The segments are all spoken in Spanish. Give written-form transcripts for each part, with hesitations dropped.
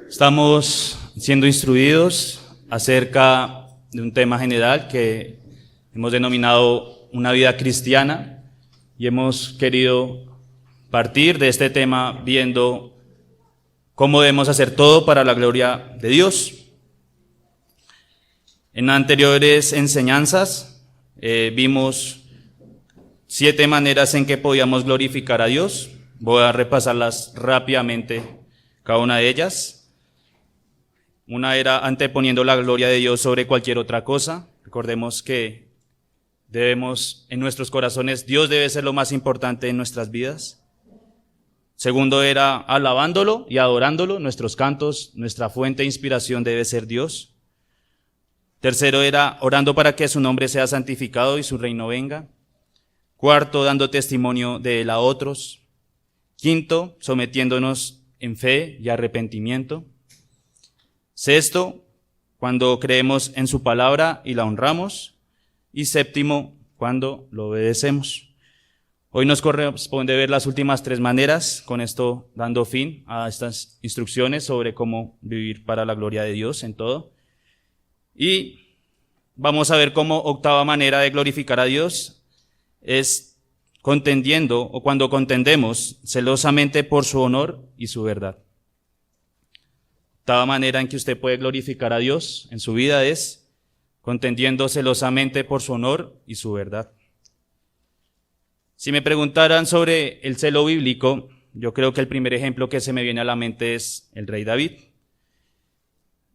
Estamos siendo instruidos acerca de un tema general que hemos denominado una vida cristiana y hemos querido partir de este tema viendo cómo debemos hacer todo para la gloria de Dios. En anteriores enseñanzas vimos 7 maneras en que podíamos glorificar a Dios. Voy a repasarlas rápidamente, cada una de ellas. Una era anteponiendo la gloria de Dios sobre cualquier otra cosa. Recordemos que debemos, en nuestros corazones, Dios debe ser lo más importante en nuestras vidas. Segundo era alabándolo y adorándolo. Nuestros cantos, nuestra fuente de inspiración debe ser Dios. Tercero era orando para que su nombre sea santificado y su reino venga. Cuarto, dando testimonio de él a otros. Quinto, sometiéndonos en fe y arrepentimiento. Sexto, cuando creemos en su palabra y la honramos. Y séptimo, cuando lo obedecemos. Hoy nos corresponde ver las últimas 3 maneras, con esto dando fin a estas instrucciones sobre cómo vivir para la gloria de Dios en todo. Y vamos a ver cómo octava manera de glorificar a Dios es contendiendo o cuando contendemos celosamente por su honor y su verdad. Octava manera en que usted puede glorificar a Dios en su vida es contendiendo celosamente por su honor y su verdad. Si me preguntaran sobre el celo bíblico, yo creo que el primer ejemplo que se me viene a la mente es el rey David.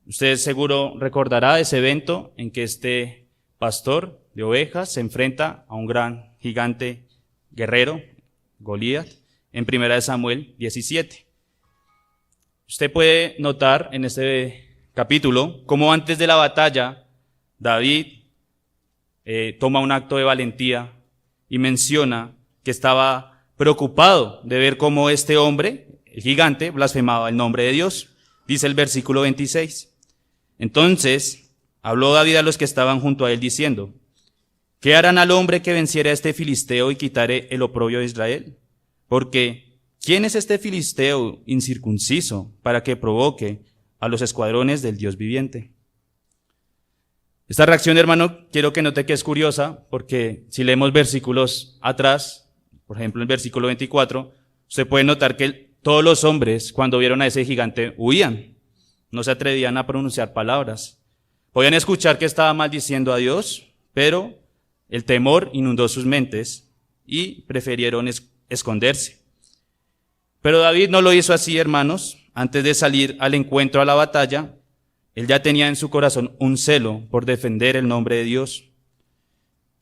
Usted seguro recordará ese evento en que este pastor de ovejas se enfrenta a un gran gigante guerrero, Goliat, en 1 Samuel 17. Usted puede notar en este capítulo cómo antes de la batalla David toma un acto de valentía y menciona que estaba preocupado de ver cómo este hombre, el gigante, blasfemaba el nombre de Dios. Dice el versículo 26. Entonces habló David a los que estaban junto a él diciendo: ¿qué harán al hombre que venciere a este filisteo y quitare el oprobio de Israel? Porque ¿quién es este filisteo incircunciso para que provoque a los escuadrones del Dios viviente? Esta reacción, hermano, quiero que note que es curiosa, porque si leemos versículos atrás, por ejemplo, el versículo 24, usted puede notar que todos los hombres, cuando vieron a ese gigante, huían. No se atrevían a pronunciar palabras. Podían escuchar que estaba maldiciendo a Dios, pero el temor inundó sus mentes y prefirieron esconderse. Pero David no lo hizo así, hermanos. Antes de salir al encuentro a la batalla, él ya tenía en su corazón un celo por defender el nombre de Dios.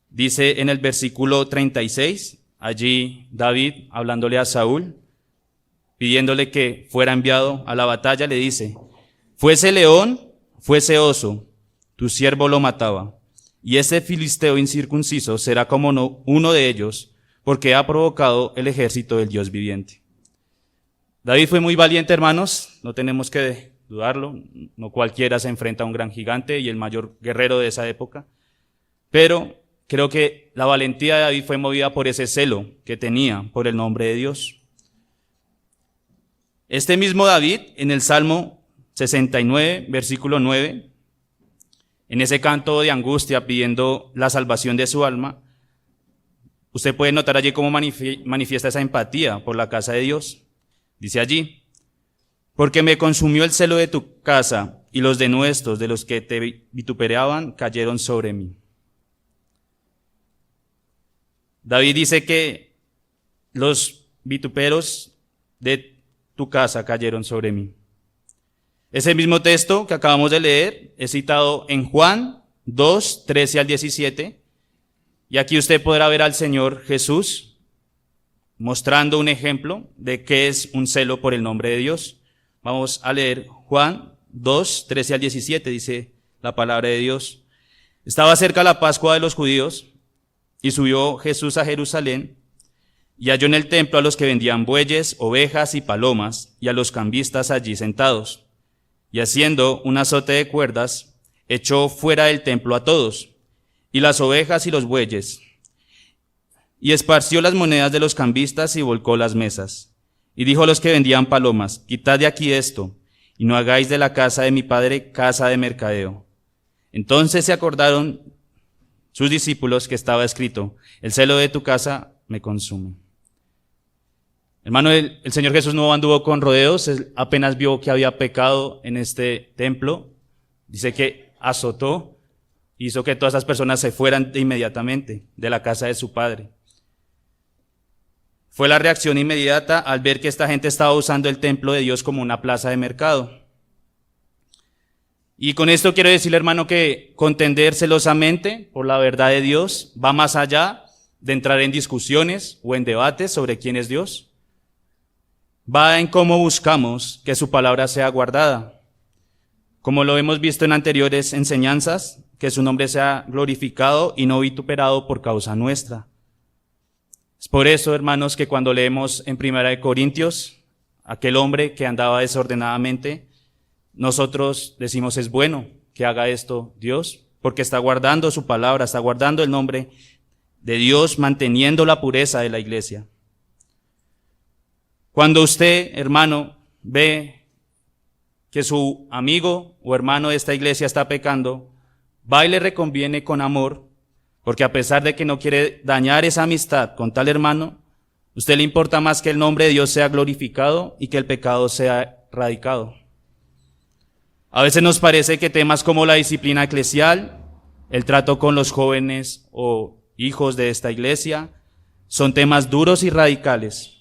Dice en el versículo 36, allí David, hablándole a Saúl, pidiéndole que fuera enviado a la batalla, le dice: fuese león, fuese oso, tu siervo lo mataba, y ese filisteo incircunciso será como uno de ellos, porque ha provocado el ejército del Dios viviente. David fue muy valiente, hermanos, no tenemos que dudarlo, no cualquiera se enfrenta a un gran gigante y el mayor guerrero de esa época, pero creo que la valentía de David fue movida por ese celo que tenía por el nombre de Dios. Este mismo David, en el Salmo 69, versículo 9, en ese canto de angustia pidiendo la salvación de su alma, usted puede notar allí cómo manifiesta esa empatía por la casa de Dios. Dice allí: porque me consumió el celo de tu casa y los denuestos de los que te vituperaban cayeron sobre mí. David dice que los vituperos de tu casa cayeron sobre mí. Ese mismo texto que acabamos de leer es citado en Juan 2, 13 al 17, y aquí usted podrá ver al Señor Jesús mostrando un ejemplo de qué es un celo por el nombre de Dios. Vamos a leer Juan 2, 13 al 17, dice la palabra de Dios. Estaba cerca la Pascua de los judíos, y subió Jesús a Jerusalén, y halló en el templo a los que vendían bueyes, ovejas y palomas, y a los cambistas allí sentados. Y haciendo un azote de cuerdas, echó fuera del templo a todos, y las ovejas y los bueyes, y esparció las monedas de los cambistas y volcó las mesas. Y dijo a los que vendían palomas: quitad de aquí esto, y no hagáis de la casa de mi padre casa de mercadeo. Entonces se acordaron sus discípulos que estaba escrito: el celo de tu casa me consume. Hermano, el Señor Jesús no anduvo con rodeos. Él apenas vio que había pecado en este templo, dice que azotó, hizo que todas esas personas se fueran inmediatamente de la casa de su padre. Fue la reacción inmediata al ver que esta gente estaba usando el templo de Dios como una plaza de mercado. Y con esto quiero decirle, hermano, que contender celosamente por la verdad de Dios va más allá de entrar en discusiones o en debates sobre quién es Dios. Va en cómo buscamos que su palabra sea guardada. Como lo hemos visto en anteriores enseñanzas, que su nombre sea glorificado y no vituperado por causa nuestra. Es por eso, hermanos, que cuando leemos en 1 Corintios, aquel hombre que andaba desordenadamente, nosotros decimos: es bueno que haga esto Dios, porque está guardando su palabra, está guardando el nombre de Dios, manteniendo la pureza de la iglesia. Cuando usted, hermano, ve que su amigo o hermano de esta iglesia está pecando, va y le reconviene con amor, porque a pesar de que no quiere dañar esa amistad con tal hermano, usted le importa más que el nombre de Dios sea glorificado y que el pecado sea erradicado. A veces nos parece que temas como la disciplina eclesial, el trato con los jóvenes o hijos de esta iglesia, son temas duros y radicales.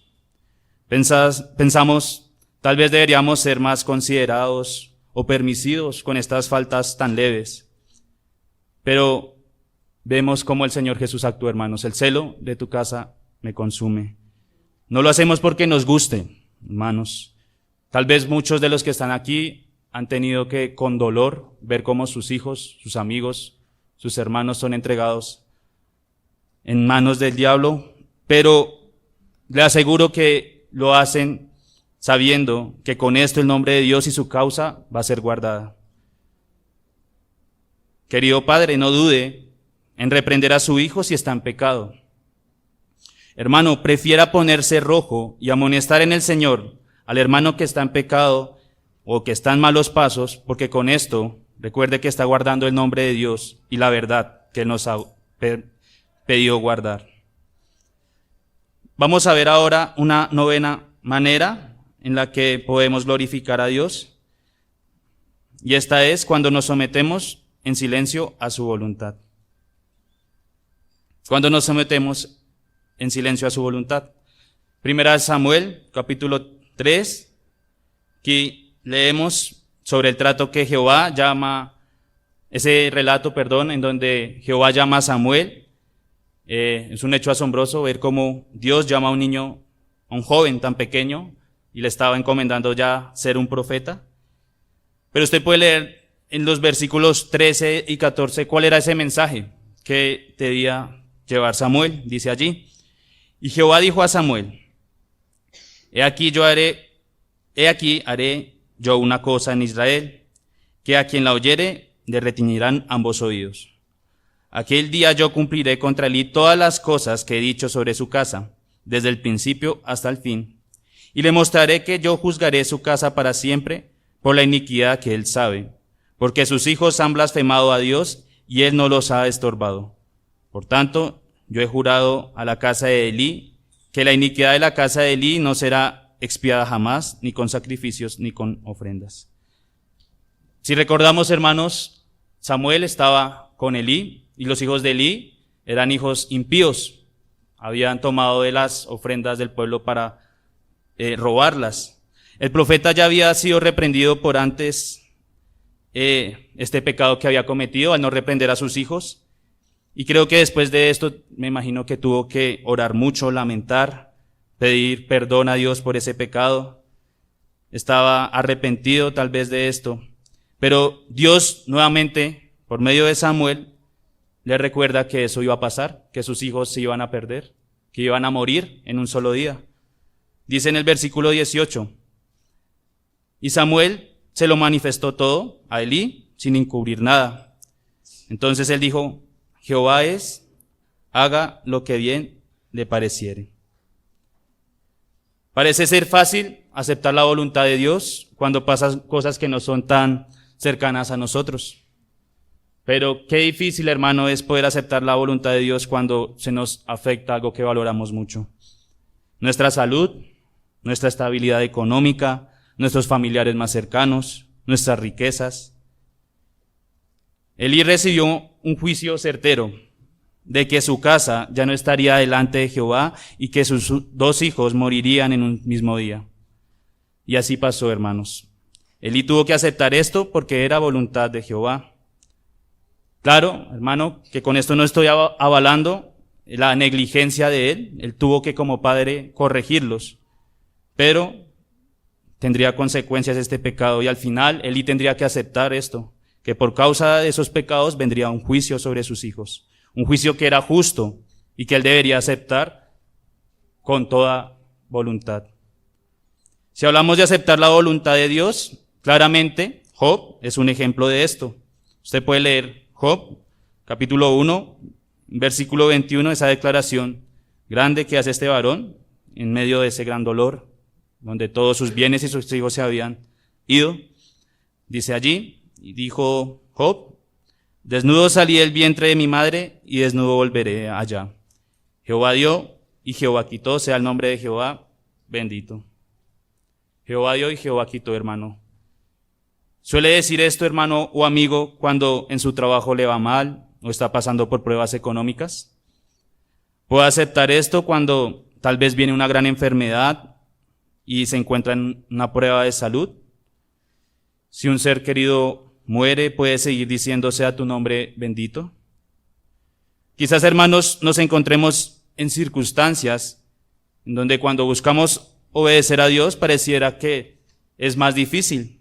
Pensamos, tal vez deberíamos ser más considerados o permisivos con estas faltas tan leves. Pero vemos cómo el Señor Jesús actúa, hermanos. El celo de tu casa me consume. No lo hacemos porque nos guste, hermanos. Tal vez muchos de los que están aquí han tenido que, con dolor, ver cómo sus hijos, sus amigos, sus hermanos son entregados en manos del diablo, pero le aseguro que lo hacen sabiendo que con esto el nombre de Dios y su causa va a ser guardada. Querido padre, no dude en reprender a su hijo si está en pecado. Hermano, prefiera ponerse rojo y amonestar en el Señor al hermano que está en pecado o que está en malos pasos, porque con esto recuerde que está guardando el nombre de Dios y la verdad que Él nos ha pedido guardar. Vamos a ver ahora una novena manera en la que podemos glorificar a Dios, y esta es cuando nos sometemos en silencio a su voluntad. Cuando nos sometemos en silencio a su voluntad. Primera de Samuel, capítulo 3, aquí leemos sobre el trato que Jehová llama, ese relato, en donde Jehová llama a Samuel. Es un hecho asombroso ver cómo Dios llama a un niño, a un joven tan pequeño, y le estaba encomendando ya ser un profeta. Pero usted puede leer en los versículos 13 y 14 cuál era ese mensaje que debía llevar Samuel. Dice allí: y Jehová dijo a Samuel: he aquí haré yo una cosa en Israel, que a quien la oyere le retiñirán ambos oídos. Aquel día yo cumpliré contra Elí todas las cosas que he dicho sobre su casa, desde el principio hasta el fin, y le mostraré que yo juzgaré su casa para siempre por la iniquidad que él sabe, porque sus hijos han blasfemado a Dios y él no los ha estorbado. Por tanto, yo he jurado a la casa de Elí que la iniquidad de la casa de Elí no será expiada jamás, ni con sacrificios ni con ofrendas. Si recordamos, hermanos, Samuel estaba con Elí, y los hijos de Elí eran hijos impíos. Habían tomado de las ofrendas del pueblo para robarlas. El profeta ya había sido reprendido por antes este pecado que había cometido al no reprender a sus hijos. Y creo que después de esto me imagino que tuvo que orar mucho, lamentar, pedir perdón a Dios por ese pecado. Estaba arrepentido tal vez de esto. Pero Dios nuevamente, por medio de Samuel, le recuerda que eso iba a pasar, que sus hijos se iban a perder, que iban a morir en un solo día. Dice en el versículo 18, y Samuel se lo manifestó todo a Elí sin encubrir nada. Entonces él dijo: Jehová es, haga lo que bien le pareciere. Parece ser fácil aceptar la voluntad de Dios cuando pasan cosas que no son tan cercanas a nosotros. Pero qué difícil, hermano, es poder aceptar la voluntad de Dios cuando se nos afecta algo que valoramos mucho. Nuestra salud, nuestra estabilidad económica, nuestros familiares más cercanos, nuestras riquezas. Elí recibió un juicio certero de que su casa ya no estaría delante de Jehová y que sus 2 hijos morirían en un mismo día. Y así pasó, hermanos. Elí tuvo que aceptar esto porque era voluntad de Jehová. Claro, hermano, que con esto no estoy avalando la negligencia de él. Él tuvo que, como padre, corregirlos. Pero tendría consecuencias este pecado y al final Elí tendría que aceptar esto, que por causa de esos pecados vendría un juicio sobre sus hijos. Un juicio que era justo y que él debería aceptar con toda voluntad. Si hablamos de aceptar la voluntad de Dios, claramente Job es un ejemplo de esto. Usted puede leer Job, capítulo 1, versículo 21, esa declaración grande que hace este varón en medio de ese gran dolor, donde todos sus bienes y sus hijos se habían ido. Dice allí, y dijo Job: desnudo salí del vientre de mi madre y desnudo volveré allá. Jehová dio y Jehová quitó, sea el nombre de Jehová bendito. Jehová dio y Jehová quitó, hermano. Suele decir esto, hermano o amigo, cuando en su trabajo le va mal o está pasando por pruebas económicas. Puede aceptar esto cuando tal vez viene una gran enfermedad y se encuentra en una prueba de salud. Si un ser querido muere, puede seguir diciendo: sea tu nombre bendito. Quizás, hermanos, nos encontremos en circunstancias en donde cuando buscamos obedecer a Dios pareciera que es más difícil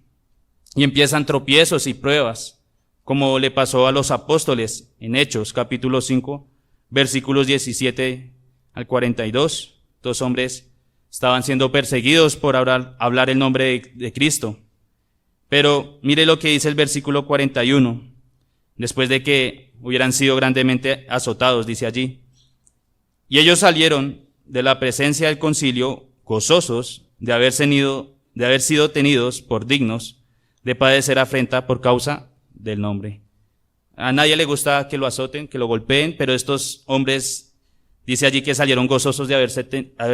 y empiezan tropiezos y pruebas, como le pasó a los apóstoles en Hechos, capítulo 5, versículos 17 al 42. 2 hombres estaban siendo perseguidos por hablar el nombre de Cristo. Pero mire lo que dice el versículo 41, después de que hubieran sido grandemente azotados, dice allí: y ellos salieron de la presencia del concilio gozosos de haber sido tenidos por dignos de padecer afrenta por causa del nombre. A nadie le gusta que lo azoten, que lo golpeen, pero estos hombres, dice allí, que salieron gozosos de haber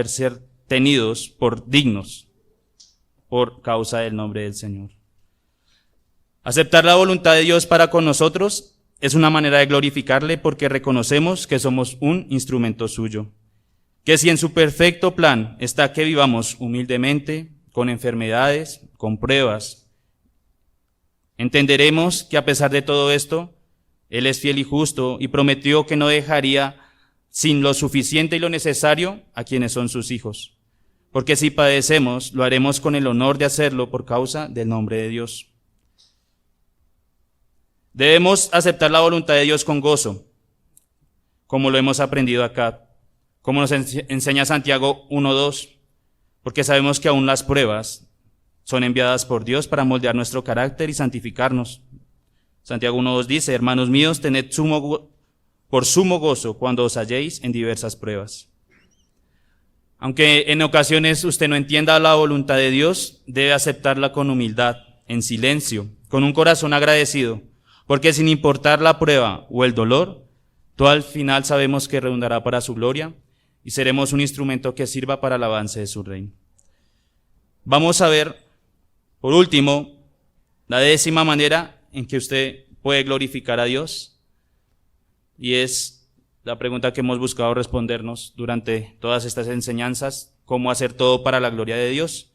ser tenidos por dignos por causa del nombre del Señor. Aceptar la voluntad de Dios para con nosotros es una manera de glorificarle, porque reconocemos que somos un instrumento suyo. Que si en su perfecto plan está que vivamos humildemente, con enfermedades, con pruebas, entenderemos que a pesar de todo esto, Él es fiel y justo y prometió que no dejaría sin lo suficiente y lo necesario a quienes son sus hijos. Porque si padecemos, lo haremos con el honor de hacerlo por causa del nombre de Dios. Debemos aceptar la voluntad de Dios con gozo, como lo hemos aprendido acá, como nos enseña Santiago 1:2, porque sabemos que aún las pruebas son enviadas por Dios para moldear nuestro carácter y santificarnos. Santiago 1:2 dice: hermanos míos, tened por sumo gozo cuando os halléis en diversas pruebas. Aunque en ocasiones usted no entienda la voluntad de Dios, debe aceptarla con humildad, en silencio, con un corazón agradecido, porque sin importar la prueba o el dolor, todo al final sabemos que redundará para su gloria y seremos un instrumento que sirva para el avance de su reino. Vamos a ver, por último, la 10ª manera en que usted puede glorificar a Dios, y es la pregunta que hemos buscado respondernos durante todas estas enseñanzas: ¿cómo hacer todo para la gloria de Dios?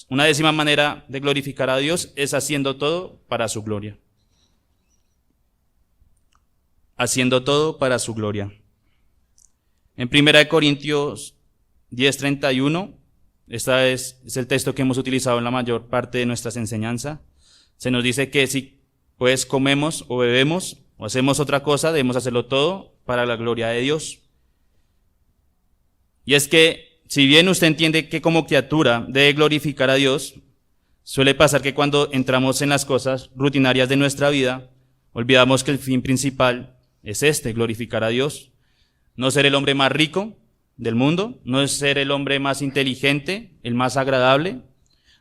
Una 10ª manera de glorificar a Dios es haciendo todo para su gloria. Haciendo todo para su gloria. En 1 Corintios 10:31, este es el texto que hemos utilizado en la mayor parte de nuestras enseñanzas, se nos dice que si pues comemos o bebemos o hacemos otra cosa, debemos hacerlo todo para la gloria de Dios. Y es que, si bien usted entiende que como criatura debe glorificar a Dios, suele pasar que cuando entramos en las cosas rutinarias de nuestra vida, olvidamos que el fin principal es glorificar a Dios. No ser el hombre más rico del mundo, no es ser el hombre más inteligente, el más agradable,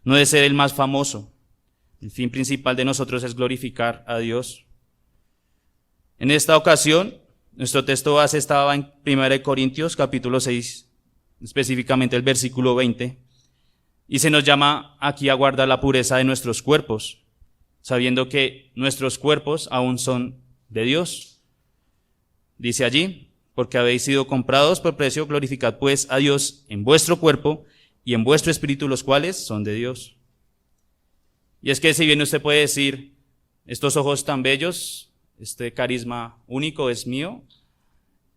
no de ser el más famoso. El fin principal de nosotros es glorificar a Dios. En esta ocasión, nuestro texto base estaba en 1 Corintios capítulo 6, específicamente el versículo 20, y se nos llama aquí a guardar la pureza de nuestros cuerpos, sabiendo que nuestros cuerpos aún son de Dios. Dice allí, porque habéis sido comprados por precio, glorificad pues a Dios en vuestro cuerpo y en vuestro espíritu, los cuales son de Dios. Y es que si bien usted puede decir, estos ojos tan bellos, este carisma único es mío,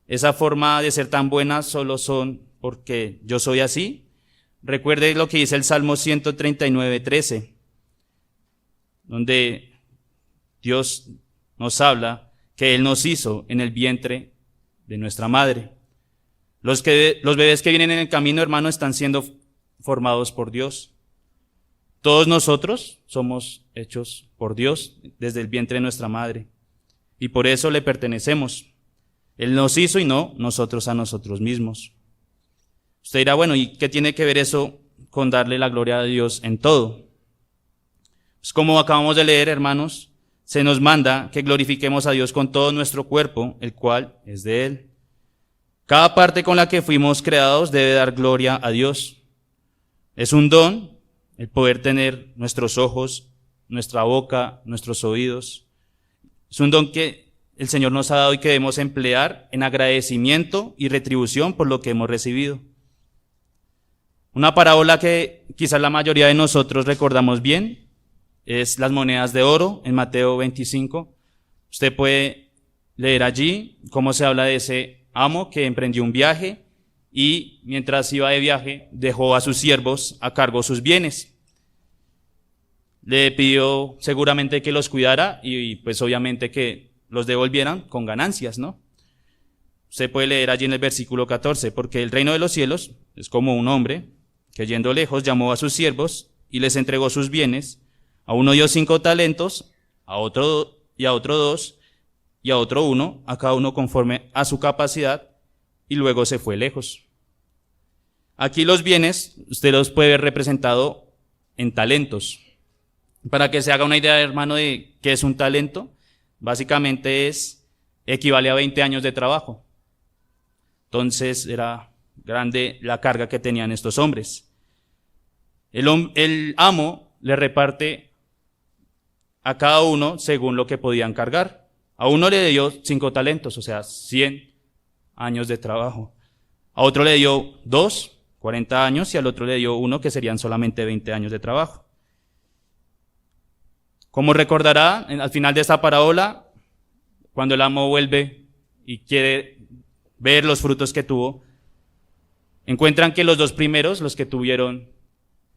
esa forma de ser tan buena solo son porque yo soy así. Recuerde lo que dice el Salmo 139:13, donde Dios nos habla que Él nos hizo en el vientre de nuestra madre. Los bebés que vienen en el camino, hermano, están siendo formados por Dios. Todos nosotros somos hechos por Dios desde el vientre de nuestra madre, y por eso le pertenecemos. Él nos hizo y no nosotros a nosotros mismos. Usted dirá, bueno, ¿y qué tiene que ver eso con darle la gloria a Dios en todo? Pues como acabamos de leer, hermanos, se nos manda que glorifiquemos a Dios con todo nuestro cuerpo, el cual es de Él. Cada parte con la que fuimos creados debe dar gloria a Dios. Es un don el poder tener nuestros ojos, nuestra boca, nuestros oídos. Es un don que el Señor nos ha dado y que debemos emplear en agradecimiento y retribución por lo que hemos recibido. Una parábola que quizás la mayoría de nosotros recordamos bien es las monedas de oro en Mateo 25. Usted puede leer allí cómo se habla de ese amo que emprendió un viaje y mientras iba de viaje dejó a sus siervos a cargo sus bienes. Le pidió seguramente que los cuidara y pues obviamente que los devolvieran con ganancias, ¿no? Usted puede leer allí en el versículo 14, porque el reino de los cielos es como un hombre que yendo lejos llamó a sus siervos y les entregó sus bienes. A uno dio 5 talentos, a otro 2 y a otro 1, a cada uno conforme a su capacidad, y luego se fue lejos. Aquí los bienes usted los puede ver representado en talentos. Para que se haga una idea, hermano, de qué es un talento, básicamente equivale a 20 años de trabajo. Entonces era grande la carga que tenían estos hombres. El amo le reparte a cada uno según lo que podían cargar. A uno le dio 5 talentos, o sea, 100 años de trabajo. A otro le dio 2, 40 años, y al otro le dio 1, que serían solamente 20 años de trabajo. Como recordará, al final de esta parábola, cuando el amo vuelve y quiere ver los frutos que tuvo, encuentran que los 2 primeros, los que tuvieron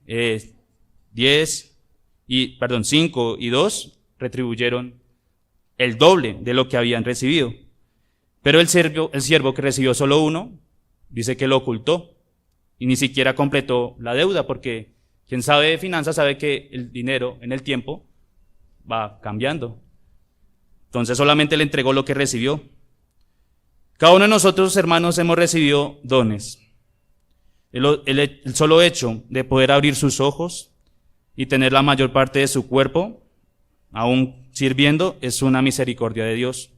5 y 2, retribuyeron el doble de lo que habían recibido. Pero el siervo que recibió solo 1, dice que lo ocultó y ni siquiera completó la deuda, porque quien sabe de finanzas sabe que el dinero en el tiempo va cambiando. Entonces solamente le entregó lo que recibió. Cada uno de nosotros, hermanos, hemos recibido dones. El solo hecho de poder abrir sus ojos y tener la mayor parte de su cuerpo aún sirviendo es una misericordia de Dios.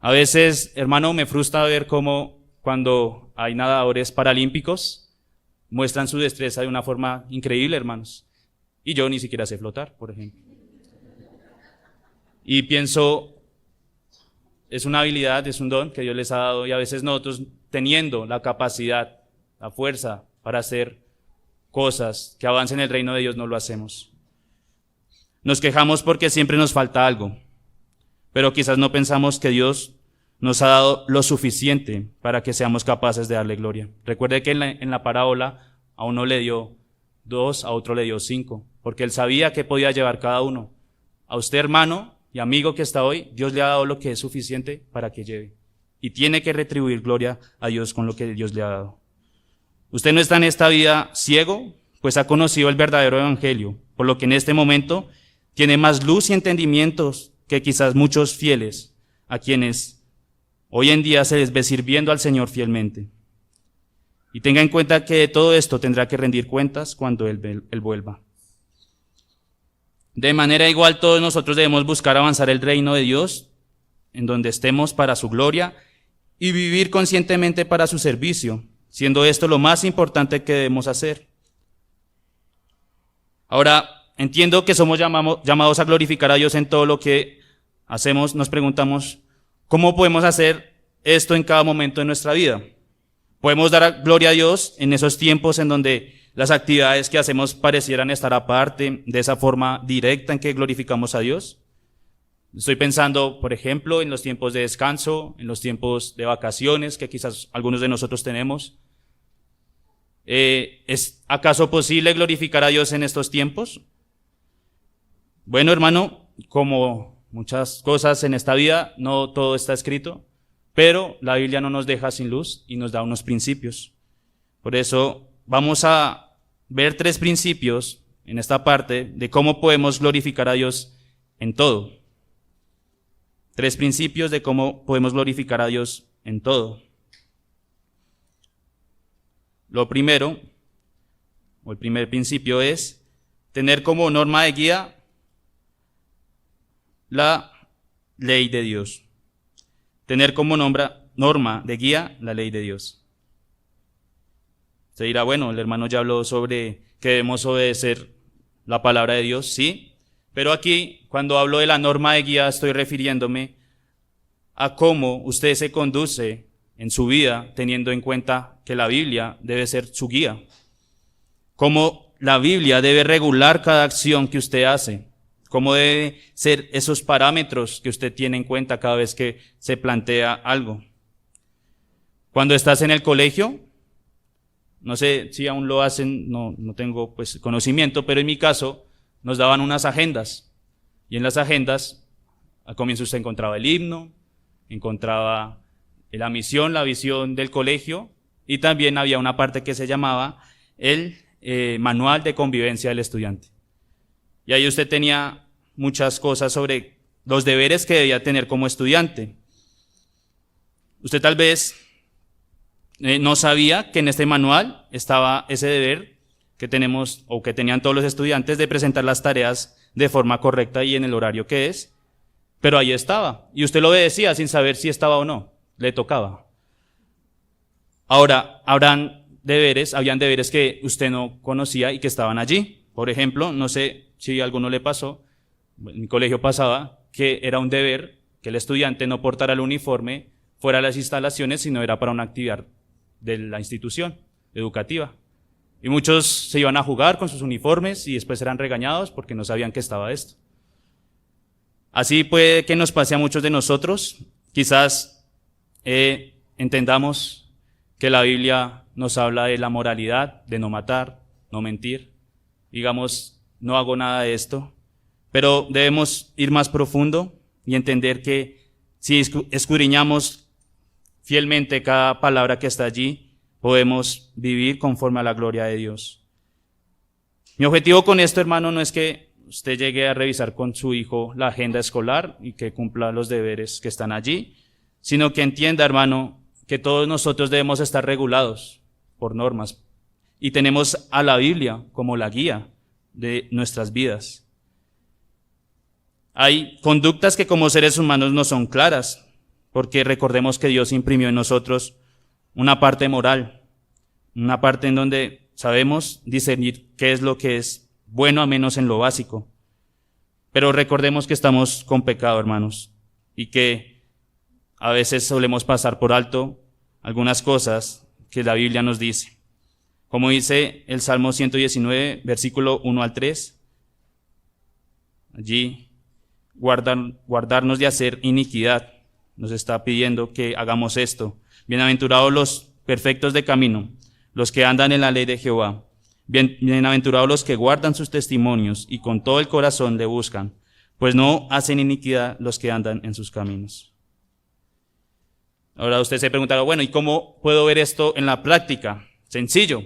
A veces, hermano, me frustra ver cómo cuando hay nadadores paralímpicos muestran su destreza de una forma increíble, hermanos. Y yo ni siquiera sé flotar, por ejemplo. Y pienso, es una habilidad, es un don que Dios les ha dado, y a veces nosotros, teniendo la capacidad, la fuerza para hacer cosas que avancen el reino de Dios, no lo hacemos. Nos quejamos porque siempre nos falta algo, pero quizás no pensamos que Dios nos ha dado lo suficiente para que seamos capaces de darle gloria. Recuerde que en la parábola a uno le dio 2, a otro le dio 5, porque él sabía que podía llevar cada uno. A usted, hermano y amigo que está hoy, Dios le ha dado lo que es suficiente para que lleve. Y tiene que retribuir gloria a Dios con lo que Dios le ha dado. Usted no está en esta vida ciego, pues ha conocido el verdadero evangelio, por lo que en este momento tiene más luz y entendimientos que quizás muchos fieles, a quienes hoy en día se les ve sirviendo al Señor fielmente. Y tenga en cuenta que de todo esto tendrá que rendir cuentas cuando Él vuelva. De manera igual, todos nosotros debemos buscar avanzar el reino de Dios, en donde estemos para su gloria, y vivir conscientemente para su servicio, siendo esto lo más importante que debemos hacer. Ahora, entiendo que somos llamados a glorificar a Dios en todo lo que hacemos. Nos preguntamos, ¿cómo podemos hacer esto en cada momento de nuestra vida? ¿Podemos dar gloria a Dios en esos tiempos en donde las actividades que hacemos parecieran estar aparte, de esa forma directa en que glorificamos a Dios? Estoy pensando, por ejemplo, en los tiempos de descanso, en los tiempos de vacaciones que quizás algunos de nosotros tenemos. ¿Es acaso posible glorificar a Dios en estos tiempos? Bueno, hermano, como muchas cosas en esta vida, no todo está escrito, pero la Biblia no nos deja sin luz y nos da unos principios. Por eso vamos a ver 3 principios en esta parte de cómo podemos glorificar a Dios en todo. 3 principios de cómo podemos glorificar a Dios en todo. Lo primero, o el primer principio es tener como norma de guía la ley de Dios. Tener como norma de guía la ley de Dios. Se dirá, bueno, el hermano ya habló sobre que debemos obedecer la palabra de Dios, sí, pero aquí, cuando hablo de la norma de guía, estoy refiriéndome a cómo usted se conduce en su vida, teniendo en cuenta que la Biblia debe ser su guía. Cómo la Biblia debe regular cada acción que usted hace. Cómo debe ser esos parámetros que usted tiene en cuenta cada vez que se plantea algo. Cuando estás en el colegio, no sé si aún lo hacen, no tengo pues conocimiento, pero en mi caso nos daban unas agendas. Y en las agendas, al comienzo usted encontraba el himno, encontraba la misión, la visión del colegio, y también había una parte que se llamaba el manual de convivencia del estudiante. Y ahí usted tenía muchas cosas sobre los deberes que debía tener como estudiante. Usted tal vez no sabía que en este manual estaba ese deber que tenemos o que tenían todos los estudiantes de presentar las tareas de forma correcta y en el horario que es, pero ahí estaba. Y usted lo obedecía sin saber si estaba o no, le tocaba. Ahora, habían deberes que usted no conocía y que estaban allí. Por ejemplo, no sé si a alguno le pasó, en mi colegio pasaba que era un deber que el estudiante no portara el uniforme fuera de las instalaciones, sino era para una actividad de la institución educativa. Y muchos se iban a jugar con sus uniformes y después eran regañados porque no sabían que estaba esto. Así puede que nos pase a muchos de nosotros. Quizás entendamos que la Biblia nos habla de la moralidad, de no matar, no mentir. Digamos, no hago nada de esto, pero debemos ir más profundo y entender que si escudriñamos fielmente cada palabra que está allí, podemos vivir conforme a la gloria de Dios. Mi objetivo con esto, hermano, no es que usted llegue a revisar con su hijo la agenda escolar y que cumpla los deberes que están allí, sino que entienda, hermano, que todos nosotros debemos estar regulados por normas y tenemos a la Biblia como la guía de nuestras vidas. Hay conductas que como seres humanos no son claras, porque recordemos que Dios imprimió en nosotros una parte moral, una parte en donde sabemos discernir qué es lo que es bueno, a menos en lo básico. Pero recordemos que estamos con pecado, hermanos, y que a veces solemos pasar por alto algunas cosas que la Biblia nos dice. Como dice el Salmo 119, versículo 1 al 3, allí guardarnos de hacer iniquidad. Nos está pidiendo que hagamos esto. Bienaventurados los perfectos de camino, los que andan en la ley de Jehová. Bienaventurados los que guardan sus testimonios y con todo el corazón le buscan, pues no hacen iniquidad los que andan en sus caminos. Ahora usted se preguntará, bueno, ¿y cómo puedo ver esto en la práctica? Sencillo.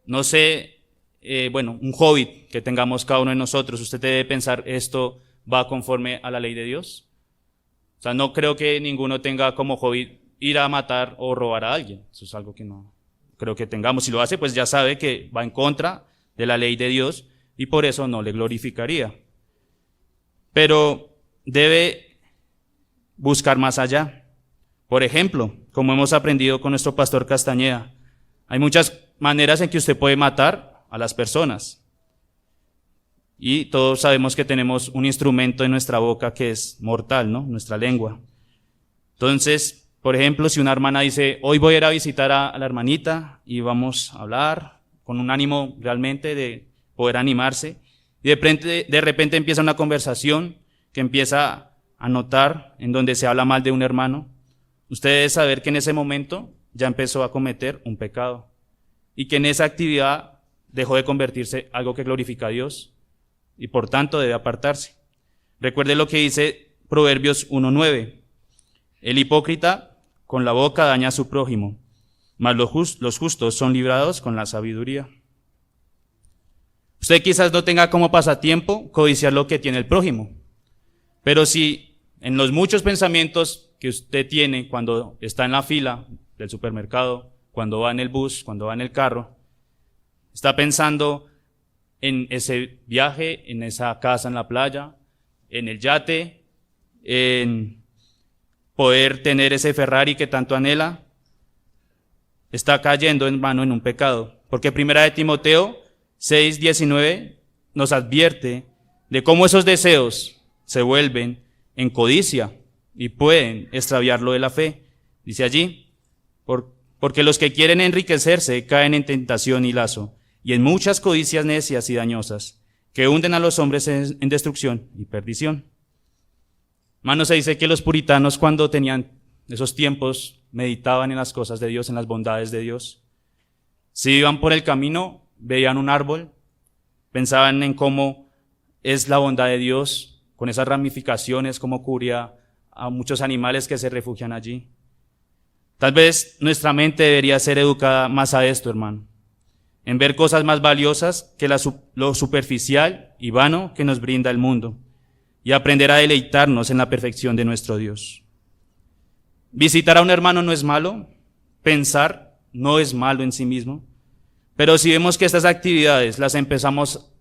No sé, un hobby que tengamos cada uno de nosotros, usted debe pensar, ¿esto va conforme a la ley de Dios? O sea, no creo que ninguno tenga como hobby ir a matar o robar a alguien. Eso es algo que no creo que tengamos. Si lo hace, pues ya sabe que va en contra de la ley de Dios y por eso no le glorificaría. Pero debe buscar más allá. Por ejemplo, como hemos aprendido con nuestro pastor Castañeda, hay muchas maneras en que usted puede matar a las personas. Y todos sabemos que tenemos un instrumento en nuestra boca que es mortal, ¿no? Nuestra lengua. Entonces, por ejemplo, si una hermana dice, hoy voy a ir a visitar a la hermanita y vamos a hablar con un ánimo realmente de poder animarse, y de repente empieza una conversación que empieza a notar en donde se habla mal de un hermano, usted debe saber que en ese momento ya empezó a cometer un pecado y que en esa actividad dejó de convertirse algo que glorifica a Dios y por tanto debe apartarse. Recuerde lo que dice Proverbios 1:9. El hipócrita con la boca daña a su prójimo, mas los justos son librados con la sabiduría. Usted quizás no tenga como pasatiempo codiciar lo que tiene el prójimo, pero si en los muchos pensamientos que usted tiene cuando está en la fila del supermercado, cuando va en el bus, cuando va en el carro, está pensando en ese viaje, en esa casa en la playa, en el yate, en poder tener ese Ferrari que tanto anhela, está cayendo, hermano, en un pecado. Porque 1 Timoteo 6:19 nos advierte de cómo esos deseos se vuelven en codicia y pueden extraviarlo de la fe. Dice allí, porque los que quieren enriquecerse caen en tentación y lazo, y en muchas codicias necias y dañosas, que hunden a los hombres en destrucción y perdición. Hermano, se dice que los puritanos cuando tenían esos tiempos meditaban en las cosas de Dios, en las bondades de Dios. Si iban por el camino, veían un árbol, pensaban en cómo es la bondad de Dios, con esas ramificaciones, cómo cubría a muchos animales que se refugian allí. Tal vez nuestra mente debería ser educada más a esto, hermano, en ver cosas más valiosas que lo superficial y vano que nos brinda el mundo, y aprender a deleitarnos en la perfección de nuestro Dios. Visitar a un hermano no es malo, pensar no es malo en sí mismo, pero si vemos que estas actividades las empezamos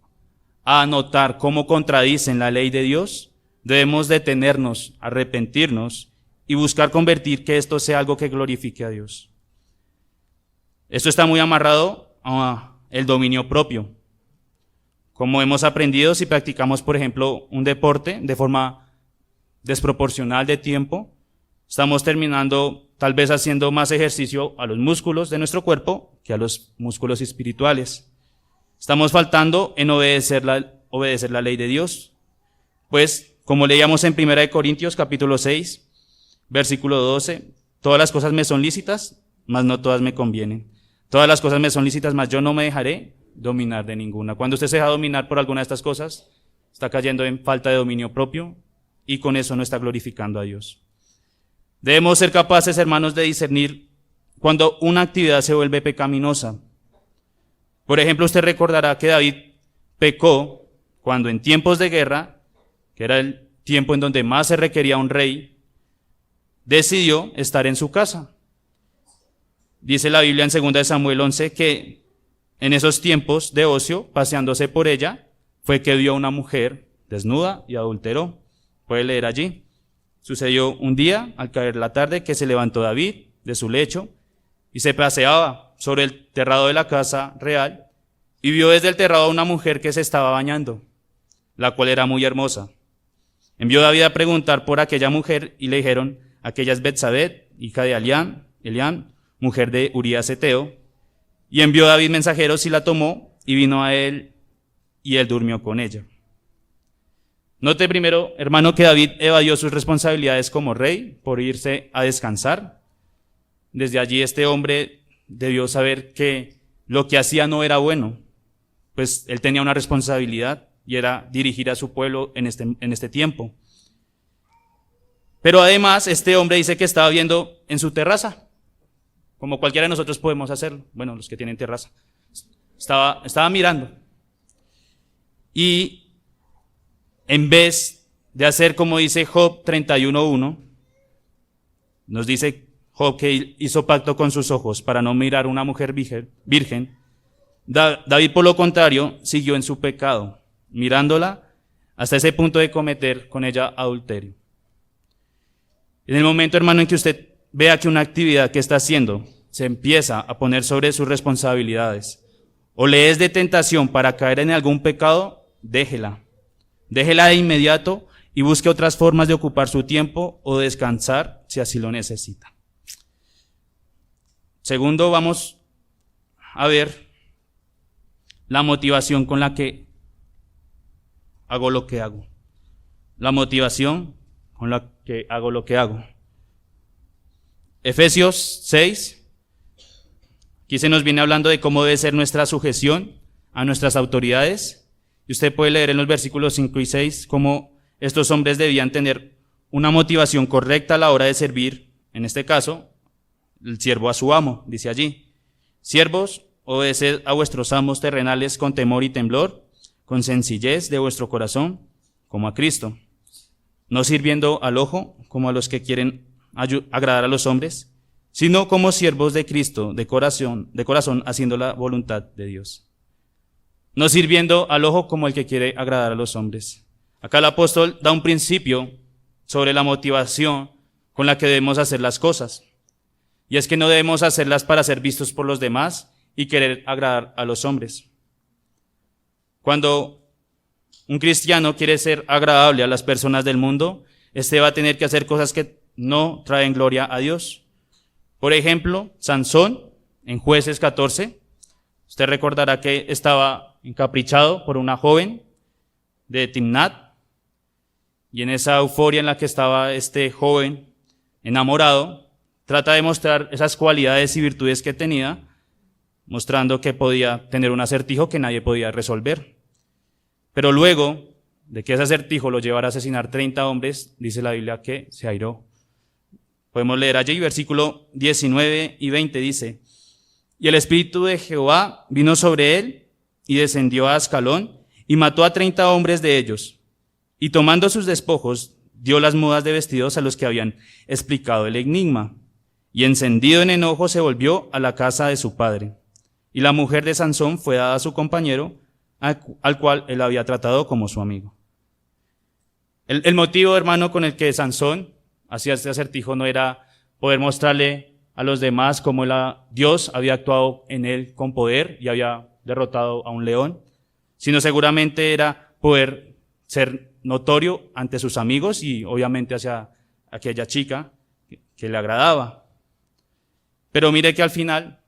a notar cómo contradicen la ley de Dios, debemos detenernos, arrepentirnos y buscar convertir que esto sea algo que glorifique a Dios. Esto está muy amarrado a el dominio propio. Como hemos aprendido, si practicamos, por ejemplo, un deporte de forma desproporcional de tiempo, estamos terminando tal vez haciendo más ejercicio a los músculos de nuestro cuerpo que a los músculos espirituales. Estamos faltando en obedecer la ley de Dios. Pues, como leíamos en 1 Corintios capítulo 6, versículo 12, todas las cosas me son lícitas, mas no todas me convienen. Todas las cosas me son lícitas, mas yo no me dejaré dominar de ninguna. Cuando usted se deja dominar por alguna de estas cosas, está cayendo en falta de dominio propio y con eso no está glorificando a Dios. Debemos ser capaces, hermanos, de discernir cuando una actividad se vuelve pecaminosa. Por ejemplo, usted recordará que David pecó cuando en tiempos de guerra, que era el tiempo en donde más se requería un rey, decidió estar en su casa. Dice la Biblia en 2 Samuel 11 que en esos tiempos de ocio, paseándose por ella, fue que vio a una mujer desnuda y adulteró. Puede leer allí. Sucedió un día, al caer la tarde, que se levantó David de su lecho y se paseaba sobre el terrado de la casa real y vio desde el terrado a una mujer que se estaba bañando, la cual era muy hermosa. Envió David a preguntar por aquella mujer y le dijeron, aquella es Betsabé, hija de Eliam, mujer de Urías Eteo. Y envió David mensajeros y la tomó y vino a él y él durmió con ella. Note primero, hermano, que David evadió sus responsabilidades como rey por irse a descansar. Desde allí este hombre debió saber que lo que hacía no era bueno, pues él tenía una responsabilidad y era dirigir a su pueblo en este tiempo. Pero además este hombre dice que estaba viendo en su terraza, como cualquiera de nosotros podemos hacerlo, bueno, los que tienen terraza. Estaba mirando. Y en vez de hacer como dice Job 31:1, nos dice Job, que hizo pacto con sus ojos para no mirar una mujer virgen, David, por lo contrario, siguió en su pecado, mirándola hasta ese punto de cometer con ella adulterio. En el momento, hermano, en que usted vea que una actividad que está haciendo se empieza a poner sobre sus responsabilidades, o le es de tentación para caer en algún pecado, déjela. Déjela de inmediato y busque otras formas de ocupar su tiempo o descansar si así lo necesita. Segundo, vamos a ver la motivación con la que hago lo que hago. La motivación con la que hago lo que hago. Efesios 6, aquí se nos viene hablando de cómo debe ser nuestra sujeción a nuestras autoridades. Y usted puede leer en los versículos 5 y 6 cómo estos hombres debían tener una motivación correcta a la hora de servir, en este caso, el siervo a su amo, dice allí. Siervos, obedeced a vuestros amos terrenales con temor y temblor, con sencillez de vuestro corazón, como a Cristo, no sirviendo al ojo, como a los que quieren agradar a los hombres, sino como siervos de Cristo, de corazón, haciendo la voluntad de Dios. No sirviendo al ojo como el que quiere agradar a los hombres. Acá el apóstol da un principio sobre la motivación con la que debemos hacer las cosas. Y es que no debemos hacerlas para ser vistos por los demás y querer agradar a los hombres. Cuando un cristiano quiere ser agradable a las personas del mundo, este va a tener que hacer cosas que no traen gloria a Dios. Por ejemplo, Sansón, en Jueces 14, usted recordará que estaba encaprichado por una joven de Timnat, y en esa euforia en la que estaba este joven enamorado, trata de mostrar esas cualidades y virtudes que tenía, mostrando que podía tener un acertijo que nadie podía resolver. Pero luego de que ese acertijo lo llevara a asesinar 30 hombres, dice la Biblia que se airó. Podemos leer allí, versículo 19 y 20 dice: y el Espíritu de Jehová vino sobre él, y descendió a Ascalón, y mató a 30 hombres de ellos. Y tomando sus despojos, dio las mudas de vestidos a los que habían explicado el enigma. Y encendido en enojo se volvió a la casa de su padre. Y la mujer de Sansón fue dada a su compañero, al cual él había tratado como su amigo. El motivo, hermano, con el que Sansón hacía este acertijo no era poder mostrarle a los demás cómo Dios había actuado en él con poder y había derrotado a un león, sino seguramente era poder ser notorio ante sus amigos y obviamente hacia aquella chica que le agradaba. Pero mire que al final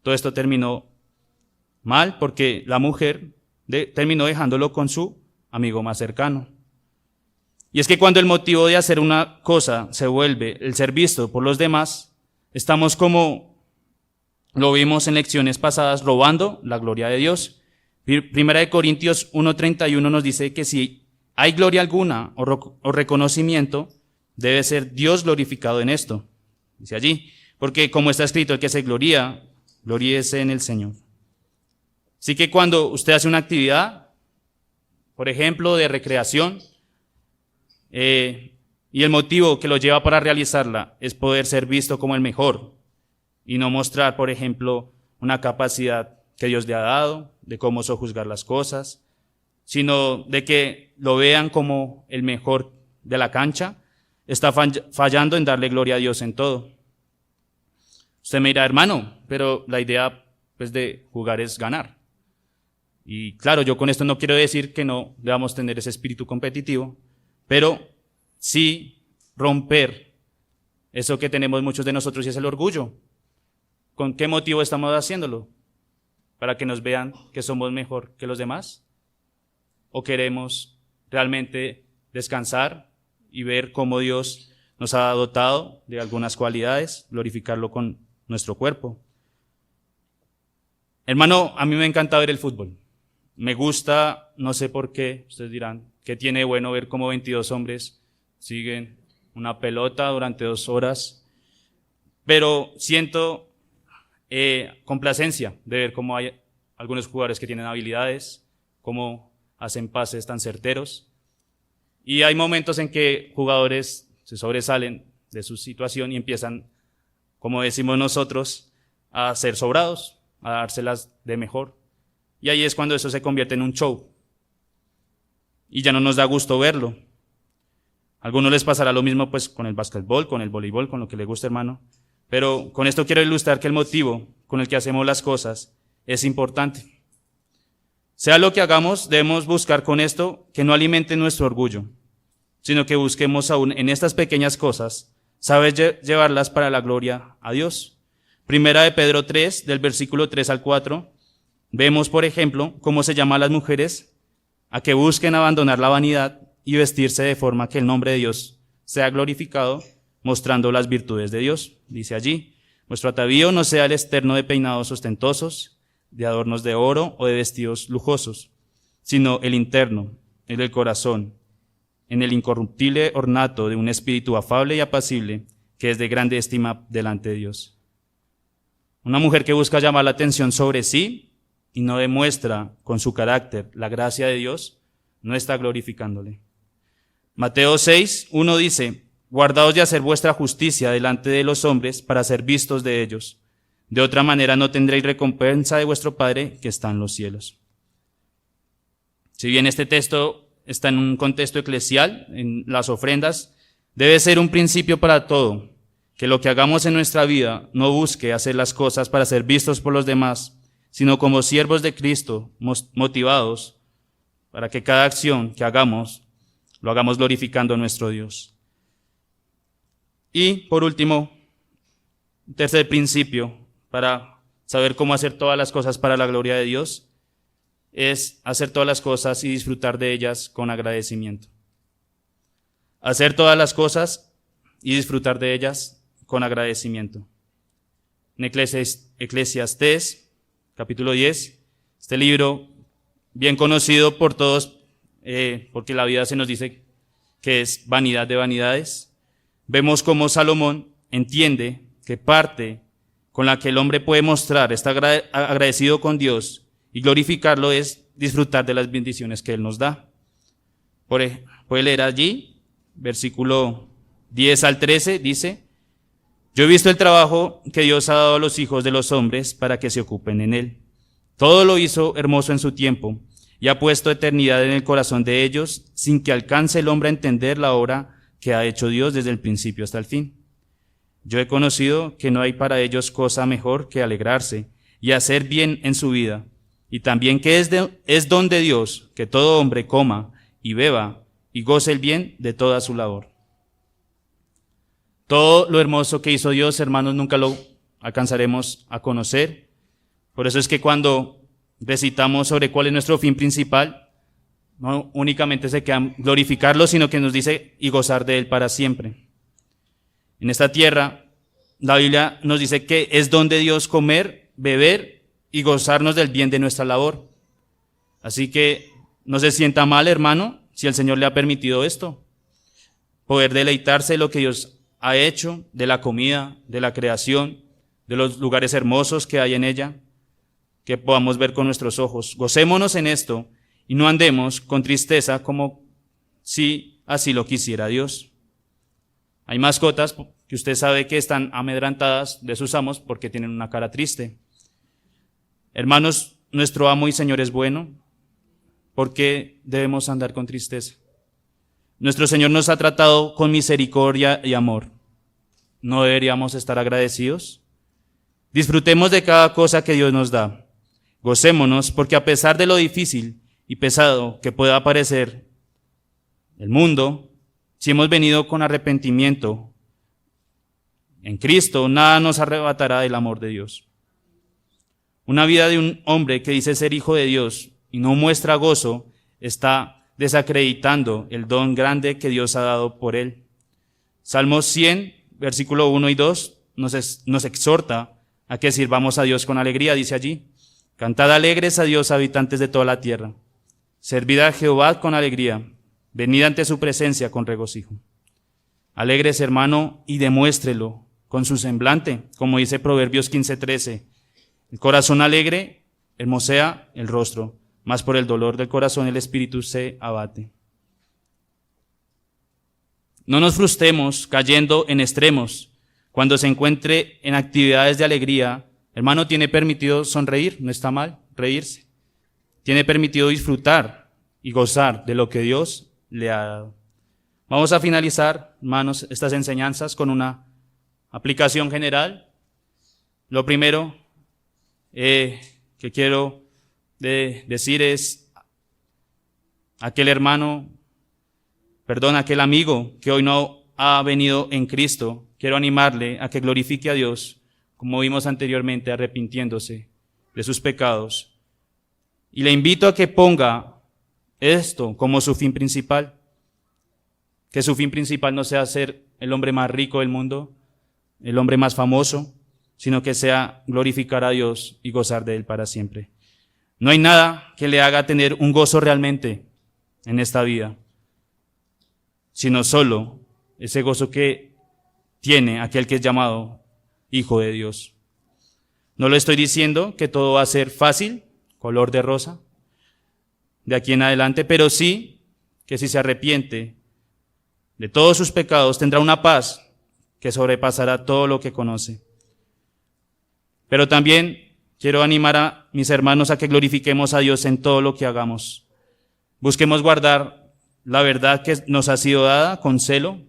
todo esto terminó mal porque la mujer terminó dejándolo con su amigo más cercano. Y es que cuando el motivo de hacer una cosa se vuelve el ser visto por los demás, estamos, como lo vimos en lecciones pasadas, robando la gloria de Dios. Primera de Corintios 1:31 nos dice que si hay gloria alguna o reconocimiento, debe ser Dios glorificado en esto. Dice allí, porque como está escrito, el que se gloríese en el Señor. Así que cuando usted hace una actividad, por ejemplo, de recreación, y el motivo que lo lleva para realizarla es poder ser visto como el mejor y no mostrar, por ejemplo, una capacidad que Dios le ha dado, de cómo sojuzgar las cosas, sino de que lo vean como el mejor de la cancha, está fallando en darle gloria a Dios en todo. Usted me dirá, hermano, pero la idea pues, de jugar es ganar. Y claro, yo con esto no quiero decir que no debamos tener ese espíritu competitivo, pero sí romper eso que tenemos muchos de nosotros y es el orgullo. ¿Con qué motivo estamos haciéndolo? ¿Para que nos vean que somos mejor que los demás? ¿O queremos realmente descansar y ver cómo Dios nos ha dotado de algunas cualidades, glorificarlo con nuestro cuerpo? Hermano, a mí me encanta ver el fútbol. Me gusta, no sé por qué, ustedes dirán, ¿qué tiene bueno ver cómo 22 hombres siguen una pelota durante 2 horas? Pero siento complacencia de ver cómo hay algunos jugadores que tienen habilidades, cómo hacen pases tan certeros. Y hay momentos en que jugadores se sobresalen de su situación y empiezan como decimos nosotros, a ser sobrados, a dárselas de mejor. Y ahí es cuando eso se convierte en un show. Y ya no nos da gusto verlo. A algunos les pasará lo mismo pues con el básquetbol, con el voleibol, con lo que les guste, hermano. Pero con esto quiero ilustrar que el motivo con el que hacemos las cosas es importante. Sea lo que hagamos, debemos buscar con esto que no alimente nuestro orgullo, sino que busquemos aún en estas pequeñas cosas saber llevarlas para la gloria a Dios. Primera de Pedro 3, del versículo 3 al 4, vemos, por ejemplo, cómo se llama a las mujeres a que busquen abandonar la vanidad y vestirse de forma que el nombre de Dios sea glorificado, mostrando las virtudes de Dios. Dice allí, vuestro atavío no sea el externo de peinados ostentosos, de adornos de oro o de vestidos lujosos, sino el interno, el del corazón, en el incorruptible ornato de un espíritu afable y apacible, que es de grande estima delante de Dios. Una mujer que busca llamar la atención sobre sí y no demuestra con su carácter la gracia de Dios, no está glorificándole. Mateo 6, 1 dice, guardaos de hacer vuestra justicia delante de los hombres para ser vistos de ellos. De otra manera no tendréis recompensa de vuestro Padre que está en los cielos. Si bien este texto está en un contexto eclesial, en las ofrendas, debe ser un principio para todo, que lo que hagamos en nuestra vida no busque hacer las cosas para ser vistos por los demás, sino como siervos de Cristo, motivados para que cada acción que hagamos, lo hagamos glorificando a nuestro Dios. Y, por último, un tercer principio para saber cómo hacer todas las cosas para la gloria de Dios, es hacer todas las cosas y disfrutar de ellas con agradecimiento. Hacer todas las cosas y disfrutar de ellas con agradecimiento. En Eclesiastés, capítulo 10, este libro bien conocido por todos, porque la vida se nos dice que es vanidad de vanidades, vemos cómo Salomón entiende que parte con la que el hombre puede mostrar, está agradecido con Dios y glorificarlo es disfrutar de las bendiciones que Él nos da. Puede leer allí, versículo 10 al 13, dice, yo he visto el trabajo que Dios ha dado a los hijos de los hombres para que se ocupen en él. Todo lo hizo hermoso en su tiempo y ha puesto eternidad en el corazón de ellos sin que alcance el hombre a entender la obra que ha hecho Dios desde el principio hasta el fin. Yo he conocido que no hay para ellos cosa mejor que alegrarse y hacer bien en su vida, y también que es don de Dios que todo hombre coma y beba y goce el bien de toda su labor. Todo lo hermoso que hizo Dios, hermanos, nunca lo alcanzaremos a conocer. Por eso es que cuando recitamos sobre cuál es nuestro fin principal, no únicamente se queda glorificarlo, sino que nos dice y gozar de él para siempre. En esta tierra, la Biblia nos dice que es don de Dios comer, beber y gozarnos del bien de nuestra labor. Así que no se sienta mal, hermano, si el Señor le ha permitido esto. Poder deleitarse de lo que Dios ha hecho, de la comida, de la creación, de los lugares hermosos que hay en ella, que podamos ver con nuestros ojos. Gocémonos en esto y no andemos con tristeza como si así lo quisiera Dios. Hay mascotas que usted sabe que están amedrantadas de sus amos porque tienen una cara triste. Hermanos, nuestro amo y Señor es bueno. ¿Por qué debemos andar con tristeza? Nuestro Señor nos ha tratado con misericordia y amor. ¿No deberíamos estar agradecidos? Disfrutemos de cada cosa que Dios nos da. Gocémonos porque a pesar de lo difícil y pesado que pueda parecer el mundo, si hemos venido con arrepentimiento en Cristo, nada nos arrebatará del amor de Dios. Una vida de un hombre que dice ser hijo de Dios y no muestra gozo está desacreditando el don grande que Dios ha dado por él. Salmos 100, versículo 1 y 2 nos exhorta a que sirvamos a Dios con alegría, dice allí. Cantad alegres a Dios, habitantes de toda la tierra. Servid a Jehová con alegría. Venid ante su presencia con regocijo. Alegres, hermano, y demuéstrelo con su semblante, como dice Proverbios 15:13. El corazón alegre hermosea el rostro, mas por el dolor del corazón el espíritu se abate. No nos frustremos cayendo en extremos, Cuando se encuentre en actividades de alegría, hermano, tiene permitido sonreír, no está mal reírse. Tiene permitido disfrutar y gozar de lo que Dios le ha dado. Vamos a finalizar, hermanos, estas enseñanzas con una aplicación general. Lo primero que quiero decir es aquel amigo que hoy no ha venido en Cristo, quiero animarle a que glorifique a Dios, como vimos anteriormente, arrepintiéndose de sus pecados. Y le invito a que ponga esto como su fin principal, que su fin principal no sea ser el hombre más rico del mundo, el hombre más famoso, sino que sea glorificar a Dios y gozar de Él para siempre. No hay nada que le haga tener un gozo realmente en esta vida, sino solo ese gozo que tiene aquel que es llamado Hijo de Dios. No le estoy diciendo que todo va a ser fácil, color de rosa, de aquí en adelante, pero sí que si se arrepiente de todos sus pecados, tendrá una paz que sobrepasará todo lo que conoce. Pero también quiero animar a mis hermanos a que glorifiquemos a Dios en todo lo que hagamos. Busquemos guardar la verdad que nos ha sido dada con celo.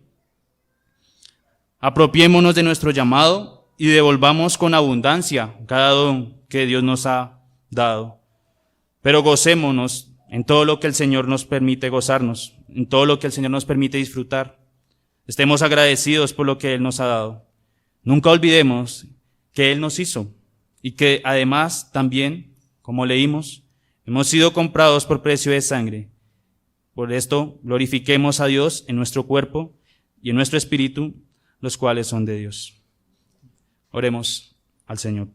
Apropiémonos de nuestro llamado y devolvamos con abundancia cada don que Dios nos ha dado. Pero gocémonos en todo lo que el Señor nos permite gozarnos, en todo lo que el Señor nos permite disfrutar. Estemos agradecidos por lo que Él nos ha dado. Nunca olvidemos que Él nos hizo y que además también, como leímos, hemos sido comprados por precio de sangre. Por esto glorifiquemos a Dios en nuestro cuerpo y en nuestro espíritu, los cuales son de Dios. Oremos al Señor.